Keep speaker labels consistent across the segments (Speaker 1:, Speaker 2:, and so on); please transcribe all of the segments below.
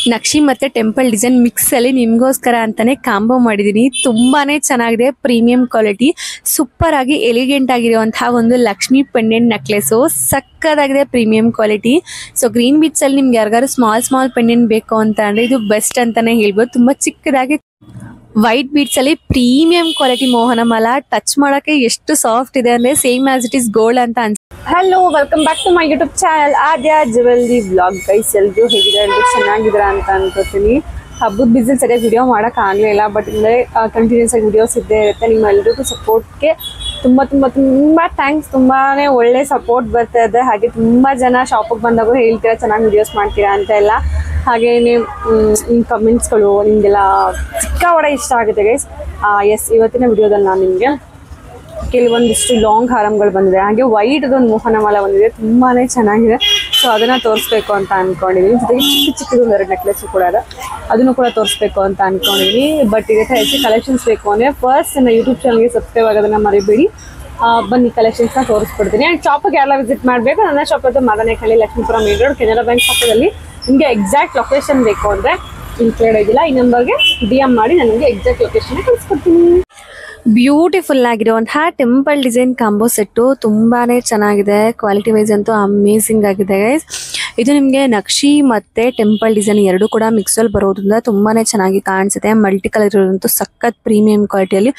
Speaker 1: ನಕ್ಷಿ ಮತ್ತೆ temple design mix ಅಲ್ಲಿ ನಿಮಗೋಸ್ಕರ ಅಂತಾನೆ ಕಾಂಬೋ ಮಾಡಿದೀನಿ. ತುಂಬಾನೇ ಚೆನ್ನಾಗಿದೆ, ಪ್ರೀಮಿಯಂ ಕ್ವಾಲಿಟಿ, ಸೂಪರ್ ಆಗಿ ಎಲಿಗೆಂಟ್ ಆಗಿರುವಂತಹ ಒಂದು ಲಕ್ಷ್ಮಿ ಪೆಂಡೆಂಟ್ ನೆಕ್ಲೆಸ್. ಸಕ್ಕದಾಗಿದೆ, premium quality. So green beach ಅಲ್ಲಿ ನಿಮ್ಗೆ ಯಾರಿಗಾರು ಸ್ಮಾಲ್ ಪೆಂಡೆಂಟ್ ಬೇಕು ಅಂತ ಅಂದ್ರೆ ಇದು ಬೆಸ್ಟ್ ಅಂತಾನೆ ಹೇಳ್ಬೋದು. ತುಂಬಾ ಚಿಕ್ಕದಾಗಿ ವೈಟ್ ಬೀಡ್ಸ್ ಅಲ್ಲಿ ಪ್ರೀಮಿಯಂ ಕ್ವಾಲಿಟಿ ಮೋಹನಮಾಲ. ಟಚ್ ಮಾಡಕ್ಕೆ ಎಷ್ಟು ಸಾಫ್ಟ್ ಇದೆ ಅಂದ್ರೆ same as it is gold ಅಂತ ಅನ್ಸುತ್ತೆ.
Speaker 2: Hello, welcome back to my YouTube channel Aadya jewellery vlog. Guys ಎಲ್ಲರೂ ಹೇಗಿದ್ದಾರೆ, ಚೆನ್ನಾಗಿದ್ದೀರಾ ಅಂತ ಅನ್ಕೋತೀನಿ. ಹಬ್ಬದ ಬಿಸಿಲ್ ಸರಿಯಾಗಿ ವಿಡಿಯೋ ಮಾಡೋಕೆ ಆಗಲಿಲ್ಲ, ಬಟ್ ಇಲ್ಲೇ ಕಂಟಿನ್ಯೂಸ್ ಆಗಿ ವಿಡಿಯೋಸ್ ಇದ್ದೇ ಇರುತ್ತೆ. ನಿಮ್ಮೆಲ್ಲರಿಗೂ ಸಪೋರ್ಟ್ಗೆ ತುಂಬ ಥ್ಯಾಂಕ್ಸ್. ತುಂಬಾ ಒಳ್ಳೆ ಸಪೋರ್ಟ್ ಬರ್ತಾ ಇದೆ. ಹಾಗೆ ತುಂಬ ಜನ ಶಾಪಿಗೆ ಬಂದಾಗೂ ಹೇಳ್ತೀರಾ ಚೆನ್ನಾಗಿ ವಿಡಿಯೋಸ್ ಮಾಡ್ತೀರಾ ಅಂತ ಎಲ್ಲ. ಹಾಗೆ ನಿಮ್ಮ ಕಮೆಂಟ್ಸ್ಗಳು ನಿಮಗೆಲ್ಲ ಸಿಕ್ಕಾಪಟ್ಟೆ ಇಷ್ಟ ಆಗುತ್ತೆ ಗೈಸ್. ಎಸ್, ಇವತ್ತಿನ ವಿಡಿಯೋದಲ್ಲಿ ನಾನು ನಿಮಗೆ ಕೆಲವೊಂದಿಷ್ಟು ಲಾಂಗ್ ಹಾರಮ್ಗಳು ಬಂದಿದೆ. ಹಾಗೆ ವೈಟ್ ಅದೊಂದು ಮೋಹನಮಾಲ ಬಂದಿದೆ, ತುಂಬಾ ಚೆನ್ನಾಗಿದೆ. ಸೊ ಅದನ್ನು ತೋರಿಸ್ಬೇಕು ಅಂತ ಅಂದ್ಕೊಂಡಿದ್ದೀನಿ. ಜೊತೆಗೆ ಚಿಕ್ಕದೊಂದು 2 ನೆಕ್ಲೆಸ್ ಕೂಡ ಇದೆ, ಅದನ್ನು ಕೂಡ ತೋರಿಸ್ಬೇಕು ಅಂತ ಅಂದ್ಕೊಂಡಿದ್ದೀನಿ. ಬಟ್ ಇದಕ್ಕೆ ಹೆಚ್ಚು ಕಲೆಕ್ಷನ್ಸ್ ಬೇಕು ಅಂದರೆ ಫಸ್ಟ್ ನನ್ನ ಯೂಟ್ಯೂಬ್ ಚಾನಲ್ಗೆ ಸಬ್ಸ್ಕ್ರೈಬ್ ಆಗೋದನ್ನು ಮರಿಬೇಡಿ. ಬನ್ನಿ ಕಲೆಕ್ಷನ್ಸ್ನ ತೋರಿಸ್ಕೊಡ್ತೀನಿ. ಆ್ಯಂಡ್ ಶಾಪಿಗೆ ಯಾರೆಲ್ಲ ವಿಸಿಟ್ ಮಾಡಬೇಕು, ನನ್ನ ಶಾಪ್ ಅದು ಮದನೇಕಳ್ಳಿ, ಲಕ್ಷ್ಮೀಪುರ ಮೇನ್ ರೋಡ್, ಕೆನರಾ ಬ್ಯಾಂಕ್ ಪಕ್ಕದಲ್ಲಿ. ನಿಮಗೆ ಎಕ್ಸಾಕ್ಟ್ ಲೊಕೇಶನ್ ಬೇಕು ಅಂದರೆ ಇನ್ಕ್ಲೂಡ್ ಆಗಿಲ್ಲ, ಈ ನಂಬರ್ಗೆ DM ಮಾಡಿ ನನಗೆ ಎಕ್ಸಾಕ್ಟ್ ಲೊಕೇಶನ್ ಕಳಿಸ್ಕೊಡ್ತೀನಿ.
Speaker 1: ಬ್ಯೂಟಿಫುಲ್ ಆಗಿರುವಂತಹ ಟೆಂಪಲ್ ಡಿಸೈನ್ ಕಾಂಬೋ ಸೆಟ್ಟು ತುಂಬಾನೇ ಚೆನ್ನಾಗಿದೆ. ಕ್ವಾಲಿಟಿ ವೈಸ್ ಅಂತೂ ಅಮೇಸಿಂಗ್ ಆಗಿದೆ ಗೈಸ್. ಇದು ನಿಮಗೆ ನಕ್ಷಿ ಮತ್ತೆ ಟೆಂಪಲ್ ಡಿಸೈನ್ ಎರಡು ಕೂಡ ಮಿಕ್ಸಲ್ಲಿ ಬರೋದ್ರಿಂದ ತುಂಬಾನೇ ಚೆನ್ನಾಗಿ ಕಾಣಿಸುತ್ತೆ. ಮಲ್ಟಿ ಕಲರ್ ಇರೋದಂತೂ ಸಖತ್ ಪ್ರೀಮಿಯಂ ಕ್ವಾಲಿಟಿಯಲ್ಲಿ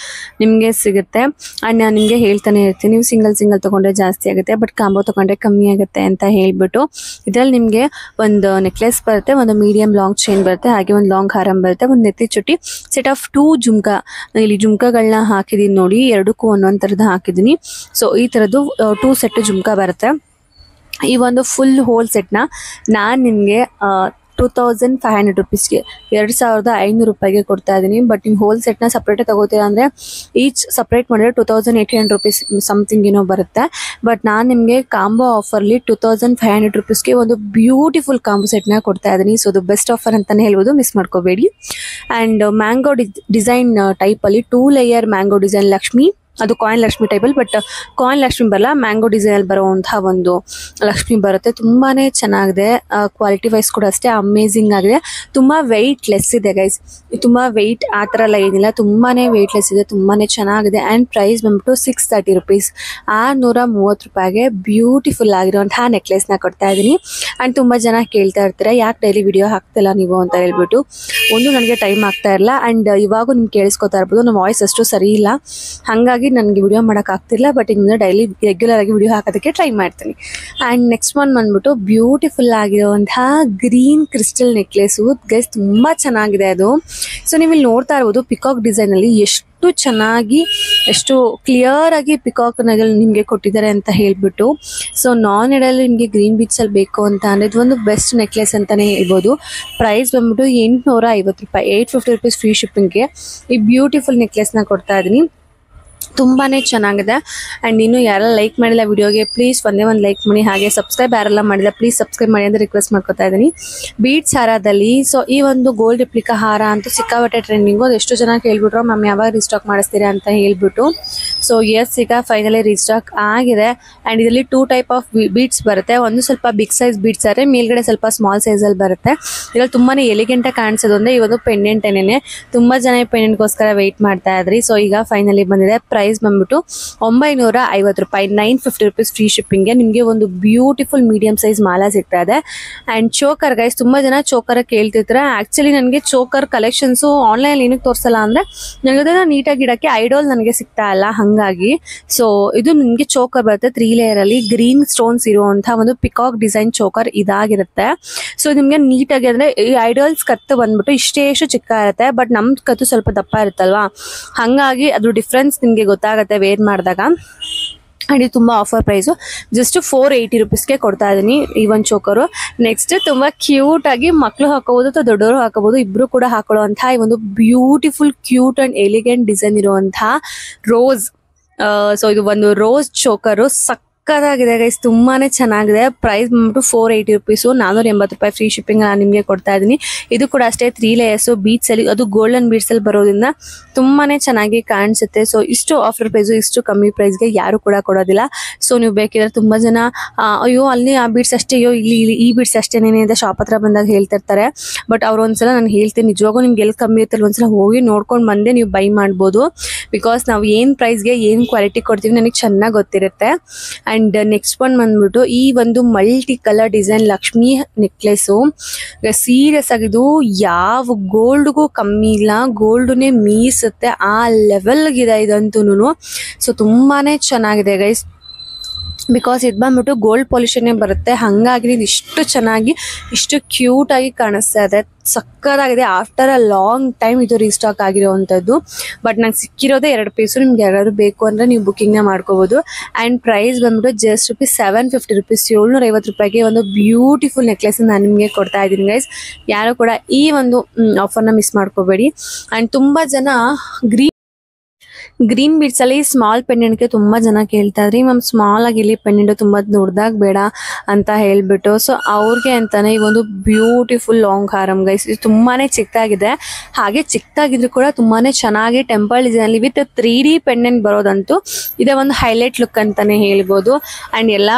Speaker 1: ನಿಮಗೆ ಸಿಗುತ್ತೆ. ಆ್ಯಂಡ್ ನಾನು ನಿಮಗೆ ಹೇಳ್ತಾನೆ ಇರ್ತೀನಿ, ನೀವು ಸಿಂಗಲ್ ತೊಗೊಂಡ್ರೆ ಜಾಸ್ತಿ ಆಗುತ್ತೆ, ಬಟ್ ಕಾಂಬೋ ತೊಗೊಂಡ್ರೆ ಕಮ್ಮಿ ಆಗುತ್ತೆ ಅಂತ ಹೇಳ್ಬಿಟ್ಟು. ಇದರಲ್ಲಿ ನಿಮಗೆ ಒಂದು ನೆಕ್ಲೆಸ್ ಬರುತ್ತೆ, ಒಂದು ಮೀಡಿಯಂ ಲಾಂಗ್ ಚೈನ್ ಬರುತ್ತೆ, ಹಾಗೆ ಒಂದು ಲಾಂಗ್ ಹಾರಂ ಬರುತ್ತೆ, ಒಂದು ನೆತ್ತಿ ಚುಟ್ಟಿ, ಸೆಟ್ ಆಫ್ 2 ಜುಮ್ಕಾ. ಇಲ್ಲಿ ಜುಮ್ಕಾಗಳನ್ನ ಹಾಕಿದೀನಿ ನೋಡಿ, ಎರಡಕ್ಕೂ ಒಂದೊಂದು ಥರದ್ದು ಹಾಕಿದ್ದೀನಿ. ಸೊ ಈ ಥರದ್ದು 2 ಸೆಟ್ ಜುಮ್ಕಾ ಬರುತ್ತೆ. ಈ ಒಂದು ಫುಲ್ ಹೋಲ್ ಸೆಟ್ನ ನಾನು ನಿಮಗೆ 2500 ರುಪೀಸ್ಗೆ 2500 ರೂಪಾಯಿಗೆ ಕೊಡ್ತಾ ಇದ್ದೀನಿ. ಬಟ್ ನೀವು ಹೋಲ್ ಸೆಟ್ನ ಸಪ್ರೇಟಾಗಿ ತಗೋತೀರಾ ಅಂದರೆ ಈಚ್ ಸಪ್ರೇಟ್ ಮಾಡಿದ್ರೆ 2800 ರುಪೀಸ್ ಸಮಥಿಂಗ್ ಏನೋ ಬರುತ್ತೆ. ಬಟ್ ನಾನು ನಿಮಗೆ ಕಾಂಬೋ ಆಫರ್ಲಿ 2500 ರುಪೀಸ್ಗೆ ಒಂದು ಬ್ಯೂಟಿಫುಲ್ ಕಾಂಬೋ ಸೆಟ್ನ ಕೊಡ್ತಾ ಇದ್ದೀನಿ. ಸೊ ಅದು ಬೆಸ್ಟ್ ಆಫರ್ ಅಂತಲೇ ಹೇಳ್ಬೋದು, ಮಿಸ್ ಮಾಡ್ಕೋಬೇಡಿ. ಆ್ಯಂಡ್ ಮ್ಯಾಂಗೋ ಡಿಸೈನ್ ಟೈಪಲ್ಲಿ 2 ಲೇಯರ್ ಮ್ಯಾಂಗೋ ಡಿಸೈನ್ ಲಕ್ಷ್ಮಿ, ಅದು ಕಾಯಿನ್ ಲಕ್ಷ್ಮಿ ಟೈಪಲ್ಲಿ, ಬಟ್ ಕಾಯಿನ್ ಲಕ್ಷ್ಮಿ ಬರಲ್ಲ, ಮ್ಯಾಂಗೋ ಡಿಸೈನಲ್ಲಿ ಬರುವಂತಹ ಒಂದು ಲಕ್ಷ್ಮಿ ಬರುತ್ತೆ. ತುಂಬಾನೇ ಚೆನ್ನಾಗಿದೆ, ಕ್ವಾಲಿಟಿ ವೈಸ್ ಕೂಡ ಅಷ್ಟೇ ಅಮೇಝಿಂಗ್ ಆಗಿದೆ. ತುಂಬ ವೆಯ್ಟ್ ಲೆಸ್ ಇದೆ ಗೈಸ್, ತುಂಬ ವೆಯ್ಟ್ ಆ ಥರ ಎಲ್ಲ ಏನಿಲ್ಲ, ತುಂಬಾ ವೆಯ್ಟ್ ಲೆಸ್ ಇದೆ, ತುಂಬಾ ಚೆನ್ನಾಗಿದೆ. ಆ್ಯಂಡ್ ಪ್ರೈಸ್ ಬಂದ್ಬಿಟ್ಟು 630 ರುಪೀಸ್, 630 ರೂಪಾಯಿಗೆ ಬ್ಯೂಟಿಫುಲ್ ಆಗಿರುವಂತಹ ನೆಕ್ಲೆಸ್ನ ಕೊಡ್ತಾ ಇದ್ದೀನಿ. ಆ್ಯಂಡ್ ತುಂಬ ಜನ ಕೇಳ್ತಾ ಇರ್ತಾರೆ, ಯಾಕೆ ಡೈಲಿ ವಿಡಿಯೋ ಹಾಕ್ತಿಲ್ಲ ನೀವು ಅಂತ ಹೇಳ್ಬಿಟ್ಟು. ಒಂದು ನನಗೆ ಟೈಮ್ ಆಗ್ತಾ ಇರಲ್ಲ, ಆ್ಯಂಡ್ ಇವಾಗೂ ನಿಮ್ಗೆ ಕೇಳಿಸ್ಕೊತಾ ಇರ್ಬೋದು, ನಮ್ಮ ವಾಯ್ಸ್ ಅಷ್ಟು ಸರಿ ಇಲ್ಲ, ಹಾಗಾಗಿ ನನಗೆ ವಿಡಿಯೋ ಮಾಡೋಕ್ಕಾಗ್ತಿಲ್ಲ. ಬಟ್ ಇನ್ನು ಡೈಲಿ ರೆಗ್ಯುಲರ್ ಆಗಿ ವಿಡಿಯೋ ಹಾಕೋದಕ್ಕೆ ಟ್ರೈ ಮಾಡ್ತೀನಿ. ಆ್ಯಂಡ್ ನೆಕ್ಸ್ಟ್ ಒನ್ ಬಂದ್ಬಿಟ್ಟು ಬ್ಯೂಟಿಫುಲ್ ಆಗಿರುವಂತಹ ಗ್ರೀನ್ ಕ್ರಿಸ್ಟಲ್ ನೆಕ್ಲೆಸು ಗೈಸ್, ತುಂಬ ಚೆನ್ನಾಗಿದೆ ಅದು. ಸೊ ನೀವು ಇಲ್ಲಿ ನೋಡ್ತಾ ಇರ್ಬೋದು, ಪಿಕಾಕ್ ಡಿಸೈನಲ್ಲಿ ಎಷ್ಟು ಚೆನ್ನಾಗಿ, ಎಷ್ಟು ಕ್ಲಿಯರ್ ಆಗಿ ಪಿಕಾಕ್ ನಗಲ್ ನಿಮಗೆ ಕೊಟ್ಟಿದ್ದಾರೆ ಅಂತ ಹೇಳ್ಬಿಟ್ಟು. ಸೊ ನಾನ್ ಎಡಲ್ಲಿ ನಿಮಗೆ ಗ್ರೀನ್ ಬೀಚಲ್ಲಿ ಬೇಕು ಅಂತ ಅಂದರೆ ಇದು ಒಂದು ಬೆಸ್ಟ್ ನೆಕ್ಲೆಸ್ ಅಂತಲೇ ಹೇಳ್ಬೋದು. ಪ್ರೈಸ್ ಬಂದ್ಬಿಟ್ಟು 850 ರೂಪಾಯಿ, 850 ರುಪೀಸ್ ಫ್ರೀ ಶಿಪ್ಪಿಂಗ್ಗೆ ಈ ಬ್ಯೂಟಿಫುಲ್ ನೆಕ್ಲೆಸ್ನ ಕೊಡ್ತಾ ಇದ್ದೀನಿ. ತುಂಬಾ ಚೆನ್ನಾಗಿದೆ. ಆ್ಯಂಡ್ ಇನ್ನು ಯಾರೆಲ್ಲ ಲೈಕ್ ಮಾಡಿಲ್ಲ ವಿಡಿಯೋಗೆ ಪ್ಲೀಸ್ ಒಂದೇ ಒಂದು ಲೈಕ್ ಮಾಡಿ. ಹಾಗೆ ಸಬ್ಸ್ಕ್ರೈಬ್ ಯಾರೆಲ್ಲ ಮಾಡಿಲ್ಲ ಪ್ಲೀಸ್ ಸಬ್ಸ್ಕ್ರೈಬ್ ಮಾಡಿ ಅಂತ ರಿಕ್ವೆಸ್ಟ್ ಮಾಡ್ಕೊತಾ ಇದ್ದೀನಿ. ಬೀಡ್ಸ್ ಹಾರದಲ್ಲಿ ಸೊ ಈ ಒಂದು ಗೋಲ್ಡ್ ರೆಪ್ಲಿಕಾ ಹಾರ ಅಂತೂ ಸಿಕ್ಕಾಪಟ್ಟೆ ಟ್ರೆಂಡಿಂಗು. ಅದು ಎಷ್ಟು ಜನ ಕೇಳ್ಬಿಟ್ರು ಮ್ಯಾಮ್ ಯಾವಾಗ ರೀಸ್ಟಾಕ್ ಮಾಡಿಸ್ತೀರಾ ಅಂತ ಹೇಳ್ಬಿಟ್ಟು. ಸೊ ಎಸ್, ಈಗ ಫೈನಲಿ ರೀಸ್ಟಾಕ್ ಆಗಿದೆ. ಆ್ಯಂಡ್ ಇದರಲ್ಲಿ 2 ಟೈಪ್ ಆಫ್ ಬೀಡ್ಸ್ ಬರುತ್ತೆ. ಒಂದು ಸ್ವಲ್ಪ ಬಿಗ್ ಸೈಜ್ ಬೀಡ್ಸ್ ಆದರೆ ಮೇಲ್ಗಡೆ ಸ್ವಲ್ಪ ಸ್ಮಾಲ್ ಸೈಜಲ್ಲಿ ಬರುತ್ತೆ. ಇದರಲ್ಲಿ ತುಂಬಾ ಎಲಿಗೆಂಟಾಗಿ ಕಾಣಿಸೋದು ಅಂದರೆ ಈ ಒಂದು ಪೆಂಡೆಂಟ್ ಏನೇನೆ. ತುಂಬ ಜನ ಈ ಪೆಂಡೆಂಟ್ಗೋಸ್ಕರ ವೆಯ್ಟ್ ಮಾಡ್ತಾ ಇದ್ರಿ. ಸೊ ಈಗ ಫೈನಲಿ ಬಂದಿದೆ. ಪ್ರೈಸ್ ಬಂದ್ಬಿಟ್ಟು 950 ರೂಪಾಯಿ, 950 ರುಪೀಸ್ ಫ್ರೀ ಶಿಪ್ಪಿಂಗ್ಗೆ ನಿಮಗೆ ಒಂದು ಬ್ಯೂಟಿಫುಲ್ ಮೀಡಿಯಂ ಸೈಜ್ ಮಾಲಾ ಸಿಗ್ತಾ ಇದೆ. ಆ್ಯಂಡ್ ಚೋಕರ್ ಗೈಸ್, ತುಂಬ ಜನ ಚೋಕರ್ ಕೇಳ್ತಿರ್ತಾರೆ. ಆ್ಯಕ್ಚುಲಿ ನನಗೆ ಚೋಕರ್ ಕಲೆಕ್ಷನ್ಸು ಆನ್ಲೈನ್ ಏನಕ್ಕೆ ತೋರಿಸಲ್ಲ ಅಂದರೆ ನನಗೆ ಅದನ್ನು ನೀಟಾಗಿ ಇಡೋಕ್ಕೆ ಐಡೋಲ್ ನನಗೆ ಸಿಗ್ತಾ ಇಲ್ಲ, ಹಾಗಾಗಿ. ಸೊ ಇದು ನಿಮಗೆ ಚೋಕರ್ ಬರುತ್ತೆ 3 ಲೇಯರಲ್ಲಿ, ಗ್ರೀನ್ ಸ್ಟೋನ್ಸ್ ಇರುವಂಥ ಒಂದು ಪಿಕಾಕ್ ಡಿಸೈನ್ ಚೋಕರ್ ಇದಾಗಿರುತ್ತೆ. ಸೊ ನಿಮಗೆ ನೀಟಾಗಿ ಅಂದರೆ ಈ ಐಡೋಲ್ಸ್ ಕತ್ತು ಬಂದ್ಬಿಟ್ಟು ಇಷ್ಟೇ ಚಿಕ್ಕ ಇರುತ್ತೆ, ಬಟ್ ನಮ್ಮ ಕತ್ತು ಸ್ವಲ್ಪ ದಪ್ಪ ಇರುತ್ತಲ್ವಾ, ಹಾಗಾಗಿ ಅದು ಡಿಫ್ರೆನ್ಸ್ ನಿಮಗೆ ಗೊತ್ತಾಗುತ್ತೆ ವೇರ್ ಮಾಡಿದಾಗ. ಆ್ಯಂಡ್ ಇದು ತುಂಬ ಆಫರ್ ಪ್ರೈಸು, ಜಸ್ಟ್ 480 ರುಪೀಸ್ಗೆ ಕೊಡ್ತಾ ಇದ್ದೀನಿ ಈ ಒಂದು ಚೋಕರು. ನೆಕ್ಸ್ಟ್ ತುಂಬ ಕ್ಯೂಟಾಗಿ ಮಕ್ಕಳು ಹಾಕೋಬೋದು ಅಥವಾ ದೊಡ್ಡವರು ಹಾಕೋಬೋದು, ಇಬ್ಬರು ಕೂಡ ಹಾಕೊಳ್ಳುವಂಥ ಈ ಒಂದು beautiful cute and elegant design ಇರುವಂಥ ರೋಸ್. ಸೊ ಇದು ಒಂದು ರೋಸ್ ಚೋಕರು, ಸಕ್ಕತ್ತಾಗಿದೆ ಗೈಸ್, ತುಂಬಾನೇ ಚೆನ್ನಾಗಿದೆ. ಪ್ರೈಸ್ ಬಂದ್ಬಿಟ್ಟು 480 ರುಪೀಸು, 480 ರೂಪಾಯಿ ಫ್ರೀ ಶಿಪ್ಪಿಂಗ್ ನಾನು ನಿಮಗೆ ಕೊಡ್ತಾ ಇದ್ದೀನಿ. ಇದು ಕೂಡ ಅಷ್ಟೇ 3 ಲೇಯರ್ಸ್ ಬೀಡ್ಸ್ ಅಲ್ಲಿ, ಅದು ಗೋಲ್ಡನ್ ಬೀಡ್ಸ್ ಅಲ್ಲಿ ಬರೋದ್ರಿಂದ ತುಂಬಾನೇ ಚೆನ್ನಾಗಿ ಕಾಣಿಸುತ್ತೆ. ಸೊ ಇಷ್ಟು ಆಫರ್ ಪ್ರೈಸ್, ಇಷ್ಟು ಕಮ್ಮಿ ಪ್ರೈಸ್ಗೆ ಯಾರು ಕೂಡ ಕೊಡೋದಿಲ್ಲ. ಸೊ ನೀವು ಬೇಕಿದ್ರೆ ತುಂಬಾ ಜನ ಅಯ್ಯೋ ಅಲ್ಲಿ ಆ ಬೀಡ್ಸ್ ಅಷ್ಟೇ, ಅಯ್ಯೋ ಇಲ್ಲಿ ಈ ಬೀಡ್ಸ್ ಅಷ್ಟೇನೇನೆ ಅಂತ ಶಾಪ್ ಹತ್ರ ಬಂದಾಗ ಹೇಳ್ತಿರ್ತಾರೆ. ಬಟ್ ಅವ್ರು ಒಂದ್ಸಲ ನಾನು ಹೇಳ್ತೀನಿ, ನಿಜವಾಗೂ ನಿಮ್ಗೆ ಎಲ್ಲಿ ಕಮ್ಮಿ ಇರ್ತಲ್ಲ ಒಂದ್ಸಲ ಹೋಗಿ ನೋಡ್ಕೊಂಡು ಬಂದೆ ನೀವು ಬೈ ಮಾಡ್ಬೋದು. ಬಿಕಾಸ್ ನಾವು ಏನ್ ಪ್ರೈಸ್ಗೆ ಏನ್ ಕ್ವಾಲಿಟಿ ಕೊಡ್ತೀವಿ ನನಗೆ ಚೆನ್ನಾಗಿ ಗೊತ್ತಿರುತ್ತೆ. ಅಂಡ್ ನೆಕ್ಸ್ಟ್ ಒನ್ ಬಂದ್ಬಿಟ್ಟು ಈ ಒಂದು multi colour design Lakshmi necklace. Serious ಆಗಿದು ಯಾವ ಗೋಲ್ಡ್ಗೂ ಕಮ್ಮಿ ಇಲ್ಲ, ಗೋಲ್ಡ್ನೇ ಮೀಸುತ್ತೆ ಆ ಲೆವೆಲ್ಗಿದೆ ಇದಂತೂ. ಸೊ ತುಂಬಾನೇ ಚೆನ್ನಾಗಿದೆ ಗೈಸ್. ಬಿಕಾಸ್ ಇದು ಬಂದ್ಬಿಟ್ಟು ಗೋಲ್ಡ್ ಪಾಲಿಶನ್ನೇ ಬರುತ್ತೆ, ಹಾಗಾಗಿ ಇದು ಇಷ್ಟು ಚೆನ್ನಾಗಿ ಇಷ್ಟು ಕ್ಯೂಟ್ ಆಗಿ ಕಾಣಿಸ್ತಾ ಇದೆ. ಸಕ್ಕತ್ತಾಗಿದೆ. ಆಫ್ಟರ್ ಅ ಲಾಂಗ್ ಟೈಮ್ ಇದು ರೀಸ್ಟಾಕ್ ಆಗಿರೋವಂಥದ್ದು. ಬಟ್ ನಂಗೆ ಸಿಕ್ಕಿರೋದೇ 2 ಪೀಸು. ನಿಮ್ಗೆ ಯಾರಾದ್ರು ಬೇಕು ಅಂದ್ರೆ ನೀವು ಬುಕ್ಕಿಂಗ್ನ ಮಾಡ್ಕೋಬಹುದು. ಆ್ಯಂಡ್ ಪ್ರೈಸ್ ಬಂದ್ಬಿಟ್ಟು ಜಸ್ಟ್ ₹750 ರೂಪೀಸ್, 750 ರೂಪಾಯಿಗೆ ಒಂದು ಬ್ಯೂಟಿಫುಲ್ ನೆಕ್ಲೆಸ್ ನಾನು ನಿಮಗೆ ಕೊಡ್ತಾ ಇದ್ದೀನಿ ಗೈಸ್. ಯಾರು ಕೂಡ ಈ ಒಂದು ಆಫರ್ನ ಮಿಸ್ ಮಾಡ್ಕೋಬೇಡಿ. ಆ್ಯಂಡ್ ತುಂಬಾ ಜನ ಗ್ರೀನ್ ಬೀಡ್ಸ್ ಅಲ್ಲಿ ಸ್ಮಾಲ್ ಪೆಂಡೆಂಟ್ಗೆ ತುಂಬಾ ಜನ ಕೇಳ್ತಾ ಇದ್ರಿ, ಮ್ಯಾಮ್ ಸ್ಮಾಲ್ ಆಗಿರ್ಲಿ ಪೆಂಡೆಂಟ್, ತುಂಬಾ ದೊಡ್ಡದಾಗ್ ಬೇಡ ಅಂತ ಹೇಳ್ಬಿಟ್ಟು. ಸೊ ಅವ್ರಿಗೆ ಅಂತಾನೆ ಈ ಒಂದು ಬ್ಯೂಟಿಫುಲ್ ಲಾಂಗ್ ಹಾರಮ್ ಗೈಸ್. ಇದು ತುಂಬಾನೇ ಚಿಕ್ಕದಾಗಿದೆ, ಹಾಗೆ ಚಿಕ್ಕದಾಗಿದ್ರು ಕೂಡ ತುಂಬಾನೇ ಚೆನ್ನಾಗಿ ಟೆಂಪಲ್ ಡಿಸೈನ್ ಅಲ್ಲಿ ವಿತ್ 3D ಪೆಂಡೆಂಟ್ ಬರೋದಂತೂ ಇದೇ ಒಂದು ಹೈಲೈಟ್ ಲುಕ್ ಅಂತಾನೆ ಹೇಳ್ಬೋದು. ಅಂಡ್ ಎಲ್ಲಾ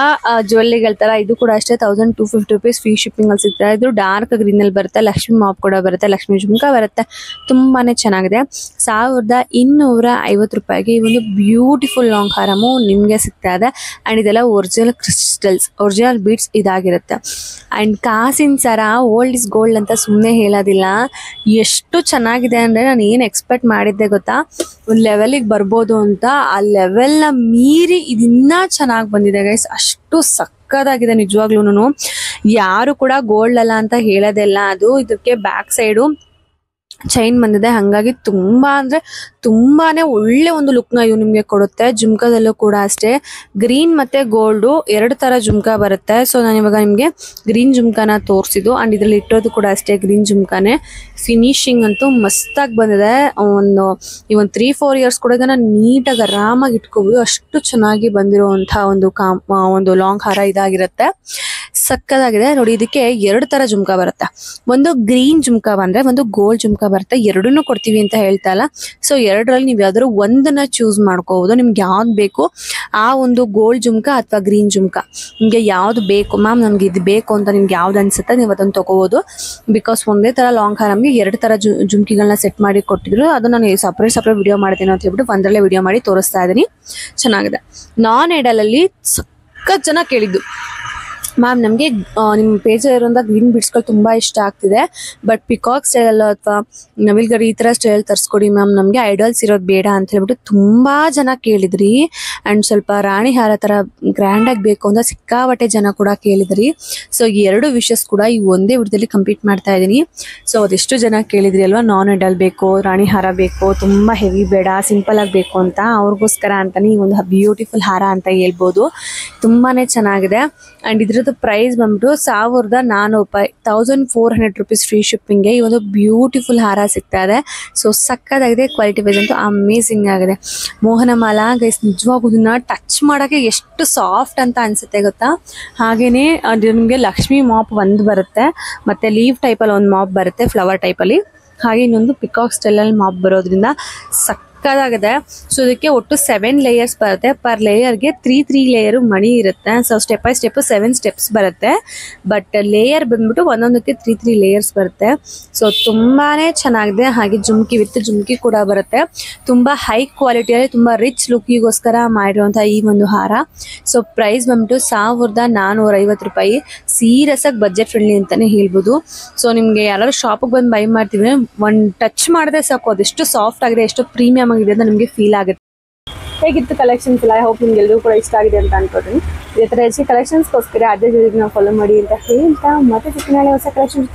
Speaker 1: ಜ್ಯುವೆಲ್ಲರಿಗಳ ತರ ಇದು ಕೂಡ ಅಷ್ಟೇ 1250 ರೂಪೀಸ್ ಫ್ರೀ ಶಿಪ್ಪಿಂಗ್ ಅಲ್ಲಿ ಸಿಗ್ತಾ. ಇದು ಡಾರ್ಕ್ ಗ್ರೀನ್ ಅಲ್ಲಿ ಬರುತ್ತೆ, ಲಕ್ಷ್ಮಿ ಮಾಪ್ ಕೂಡ ಬರುತ್ತೆ, ಲಕ್ಷ್ಮಿ ಜುಮ್ಕಾ ಬರುತ್ತೆ, ತುಂಬಾನೇ ಚೆನ್ನಾಗಿದೆ. 1250 ರೂಪಾಯಿಗೆ ಈ ಒಂದು ಬ್ಯೂಟಿಫುಲ್ ಲಾಂಗ್ ಹಾರಮು ನಿಮ್ಗೆ ಸಿಗ್ತಾ ಇದೆ. ಅಂಡ್ ಇದೆಲ್ಲ ಒರಿಜಿನಲ್ ಕ್ರಿಸ್ಟಲ್ಸ್, ಒರಿಜಿನಲ್ ಬೀಡ್ಸ್ ಇದಾಗಿರುತ್ತೆ. ಅಂಡ್ ಕಾಸಿನ ಸರ ಓಲ್ಡ್ ಇಸ್ ಗೋಲ್ಡ್ ಅಂತ ಸುಮ್ಮನೆ ಹೇಳೋದಿಲ್ಲ. ಎಷ್ಟು ಚೆನ್ನಾಗಿದೆ ಅಂದ್ರೆ ನಾನು ಏನು ಎಕ್ಸ್ಪೆಕ್ಟ್ ಮಾಡಿದ್ದೆ ಗೊತ್ತಾ, ಒಂದು ಲೆವೆಲಿಗೆ ಬರ್ಬೋದು ಅಂತ, ಆ ಲೆವೆಲ್ನ ಮೀರಿ ಇದನ್ನ ಚೆನ್ನಾಗಿ ಬಂದಿದೆ ಗೈಸ್. ಅಷ್ಟು ಸಕ್ಕತ್ತಾಗಿದೆ ನಿಜವಾಗ್ಲೂ. ಯಾರು ಕೂಡ ಗೋಲ್ಡ್ ಅಲ್ಲ ಅಂತ ಹೇಳೋದಿಲ್ಲ. ಅದು ಇದಕ್ಕೆ ಬ್ಯಾಕ್ ಸೈಡು ಚೈನ್ ಬಂದಿದೆ, ಹಾಗಾಗಿ ತುಂಬಾ ಅಂದ್ರೆ ತುಂಬಾನೇ ಒಳ್ಳೆ ಒಂದು ಲುಕ್ ನ ಇವು ನಿಮ್ಗೆ ಕೊಡುತ್ತೆ. ಜುಮ್ಕಾದಲ್ಲೂ ಕೂಡ ಅಷ್ಟೇ ಗ್ರೀನ್ ಮತ್ತೆ ಗೋಲ್ಡ್ 2 ತರ ಜುಮ್ಕಾ ಬರುತ್ತೆ. ಸೊ ನಾನು ಇವಾಗ ನಿಮ್ಗೆ ಗ್ರೀನ್ ಜುಮ್ಕಾನ ತೋರಿಸಿದ್ದು. ಅಂಡ್ ಇದ್ರಲ್ಲಿ ಇಟ್ಟೋದು ಕೂಡ ಅಷ್ಟೇ ಗ್ರೀನ್ ಜುಮ್ಕಾನೆ. ಫಿನಿಶಿಂಗ್ ಅಂತೂ ಮಸ್ತಾಗಿ ಬಂದಿದೆ. ಈ ಒಂದು 3-4 ಇಯರ್ಸ್ ಕೂಡ ಇದನ್ನ ನೀಟಾಗಿ ಆರಾಮಾಗಿ ಇಟ್ಕೋಬಹುದು, ಅಷ್ಟು ಚೆನ್ನಾಗಿ ಬಂದಿರುವಂತಹ ಒಂದು ಲಾಂಗ್ ಹಾರ ಇದಾಗಿರುತ್ತೆ. ಸಕ್ಕದಾಗಿದೆ ನೋಡಿ. ಇದಕ್ಕೆ 2 ತರ ಜುಮ್ಕಾ ಬರುತ್ತೆ, ಒಂದು ಗ್ರೀನ್ ಜುಮ್ಕಾ ಬಂದ್ರೆ ಒಂದು ಗೋಲ್ಡ್ ಜುಮ್ಕಾ ಬರುತ್ತೆ. ಎರಡನ್ನೂ ಕೊಡ್ತೀವಿ ಅಂತ ಹೇಳ್ತಾ ಇಲ್ಲ. ಸೊ 2ರಲ್ಲಿ ನೀವು ಯಾವ್ದಾದ್ರು ಒಂದನ್ನ ಚೂಸ್ ಮಾಡ್ಕೋಬಹುದು. ನಿಮ್ಗೆ ಯಾವ್ದು ಬೇಕು, ಆ ಒಂದು ಗೋಲ್ಡ್ ಜುಮ್ಕಾ ಅಥವಾ ಗ್ರೀನ್ ಜುಮ್ಕಾ, ನಿಮ್ಗೆ ಯಾವ್ದು ಬೇಕು ಮ್ಯಾಮ್ ನನ್ಗೆ ಇದು ಬೇಕು ಅಂತ ನಿಮ್ಗೆ ಯಾವ್ದು ಅನ್ಸುತ್ತೆ ನೀವು ಅದನ್ನ ತಗೋಬಹುದು. ಬಿಕಾಸ್ ಒಂದೇ ತರ ಲಾಂಗ್ ಹಾರಮ್ಗೆ 2 ತರ ಜುಮ್ಕಿಗಳನ್ನ ಸೆಟ್ ಮಾಡಿ ಕೊಟ್ಟಿದ್ರು. ಅದನ್ನ ನಾನು ಸಪ್ರೇಟ್ ವಿಡಿಯೋ ಮಾಡ್ತೀನಿ ಅಂತ ಹೇಳ್ಬಿಟ್ಟು ಒಂದರಲ್ಲೇ ವಿಡಿಯೋ ಮಾಡಿ ತೋರಿಸ್ತಾ ಇದ್ದೀನಿ. ಚೆನ್ನಾಗಿದೆ. ನಾನ್ ಐಡಲ್ ಅಲ್ಲಿ ಸಖತ್ ಜನ ಕೇಳಿದ್ದು, ಮ್ಯಾಮ್ ನಮಗೆ ನಿಮ್ಮ ಪೇಜ್ ಇರೋಂಥ ಗ್ರೀನ್ ಬೀಡ್ಸ್ಗಳು ತುಂಬ ಇಷ್ಟ ಆಗ್ತಿದೆ, ಬಟ್ ಪಿಕಾಕ್ ಸ್ಟೈಲಲ್ಲೋ ಅಥವಾ ನವಿಲ್ಗರಿ ಈ ಥರ ಸ್ಟೈಲ್ ತರಿಸ್ಕೊಡಿ ಮ್ಯಾಮ್, ನಮಗೆ ಐಡಲ್ಸ್ ಇರೋದು ಬೇಡ ಅಂತ ಹೇಳ್ಬಿಟ್ಟು ತುಂಬ ಜನ ಕೇಳಿದ್ರಿ. ಆ್ಯಂಡ್ ಸ್ವಲ್ಪ ರಾಣಿ ಹಾರ ಥರ ಗ್ರ್ಯಾಂಡಾಗಿ ಬೇಕು ಅಂತ ಸಿಕ್ಕಾಪಟ್ಟೆ ಜನ ಕೂಡ ಕೇಳಿದ್ರಿ. ಸೊ 2 ವಿಷಸ್ ಕೂಡ ಈ ಒಂದೇ ವಿಡಿಯೋದಲ್ಲಿ ಕಂಪ್ಲೀಟ್ ಮಾಡ್ತಾ ಇದ್ದೀನಿ. ಸೊ ಅದೆಷ್ಟು ಜನ ಕೇಳಿದ್ರಿ ಅಲ್ವಾ, ನಾನ್ ಐಡಲ್ ಬೇಕು, ರಾಣಿ ಹಾರ ಬೇಕು, ತುಂಬ ಹೆವಿ ಬೇಡ, ಸಿಂಪಲ್ ಆಗಿ ಬೇಕು ಅಂತ, ಅವ್ರಿಗೋಸ್ಕರ ಅಂತಾನೆ ಈ ಒಂದು ಬ್ಯೂಟಿಫುಲ್ ಹಾರ ಅಂತ ಹೇಳ್ಬೋದು. ತುಂಬಾ ಚೆನ್ನಾಗಿದೆ. ಆ್ಯಂಡ್ ಇದ್ರದ್ದು ಪ್ರೈಸ್ ಬಂದ್ಬಿಟ್ಟು 1400 ರೂಪಾಯಿ, 1400 ರೂಪೀಸ್ ಫ್ರೀ ಶಿಪ್ಪಿಂಗ್ಗೆ ಈ ಒಂದು ಬ್ಯೂಟಿಫುಲ್ ಹಾರ ಸಿಗ್ತಾ ಇದೆ. ಸೊ ಸಕ್ಕತ್ತಾಗಿದೆ. ಕ್ವಾಲಿಟಿ ವೈಸ್ ಅಂತೂ ಅಮೇಸಿಂಗ್ ಆಗಿದೆ. ಮೋಹನಮಾಲಾ ಗೈಸ್, ನಿಜವಾಗೂ ಇದನ್ನ ಟಚ್ ಮಾಡೋಕ್ಕೆ ಎಷ್ಟು ಸಾಫ್ಟ್ ಅಂತ ಅನ್ಸುತ್ತೆ ಗೊತ್ತಾ. ಹಾಗೇನೆ ನಿಮಗೆ ಲಕ್ಷ್ಮಿ ಮಾಪ್ ಒಂದು ಬರುತ್ತೆ, ಮತ್ತೆ ಲೀವ್ ಟೈಪಲ್ಲಿ ಒಂದು ಮಾಪ್ ಬರುತ್ತೆ ಫ್ಲವರ್ ಟೈಪಲ್ಲಿ, ಹಾಗೆ ಇನ್ನೊಂದು ಪಿಕಾಕ್ ಸ್ಟೈಲಲ್ಲಿ ಮಾಪ್ ಬರೋದ್ರಿಂದ ಸಕ್ಕತ್ತಾಗಿದೆ. ಸೊ ಇದಕ್ಕೆ ಒಟ್ಟು 7 ಲೇಯರ್ಸ್ ಬರುತ್ತೆ. ಪರ್ ಲೇಯರ್ಗೆ 3 ಲೇಯರ್ ಮಣಿ ಇರುತ್ತೆ. So step by step 7 steps ಬರುತ್ತೆ. ಬಟ್ ಲೇಯರ್ ಬಂದ್ಬಿಟ್ಟು ಒಂದೊಂದಕ್ಕೆ 3 ಲೇಯರ್ಸ್ ಬರುತ್ತೆ. ಸೊ ತುಂಬಾನೇ ಚೆನ್ನಾಗಿದೆ. ಹಾಗೆ ಜುಮ್ಕಿ ವಿತ್ ಜುಮ್ಕಿ ಕೂಡ ಬರುತ್ತೆ. ತುಂಬಾ ಹೈ ಕ್ವಾಲಿಟಿಯಲ್ಲಿ ತುಂಬಾ ರಿಚ್ ಲುಕ್ಕಿಗೋಸ್ಕರ ಮಾಡಿರುವಂತಹ ಈ ಒಂದು ಹಾರ. ಸೊ ಪ್ರೈಸ್ ಬಂದ್ಬಿಟ್ಟು 1450 ರೂಪಾಯಿ. ಸೀರಿಯಸ್ ಆಗಿ ಬಜೆಟ್ ಫ್ರೆಂಡ್ಲಿ ಅಂತಾನೆ ಹೇಳ್ಬೋದು. ಸೊ ನಿಮ್ಗೆ ಯಾರು ಶಾಪಿಗೆ ಬಂದು ಬೈ ಮಾಡ್ತೀವಿ, ಒಂದು ಟಚ್ ಮಾಡಿದ್ರೆ ಸಾಕು ಅದೆಷ್ಟು ಸಾಫ್ಟ್ ಆಗಿದೆ, ಎಷ್ಟು ಪ್ರೀಮಿಯಂ ಆಗಿದೆ ಅಂತ ನಿಮಗೆ ಫೀಲ್ ಆಗುತ್ತೆ.
Speaker 2: ಹೇಗಿತ್ತು ಕಲೆಕ್ಷನ್ಸ್ ಎಲ್ಲ? ಐ ಹೋಪ್ ನಿಮ್ಗೆ ಎಲ್ಲರೂ ಕೂಡ ಇಷ್ಟ ಆಗಿದೆ ಅಂತ ಅನ್ಕೋತೀನಿ. ಇದೇ ಥರ ಹೆಚ್ಚಿನ ಕಲೆಕ್ಷನ್ಸ್ಗೋಸ್ಕರ ಅದೇ ಜೊತೆಗೆ ನಾವು ಫಾಲೋ ಮಾಡಿ ಅಂತ ಹೇಳ್ತಾ ಮತ್ತೆ ಸಿಕ್ಕಿನ ಹೊಸ ಕಲೆಕ್ಷನ್ಸ್.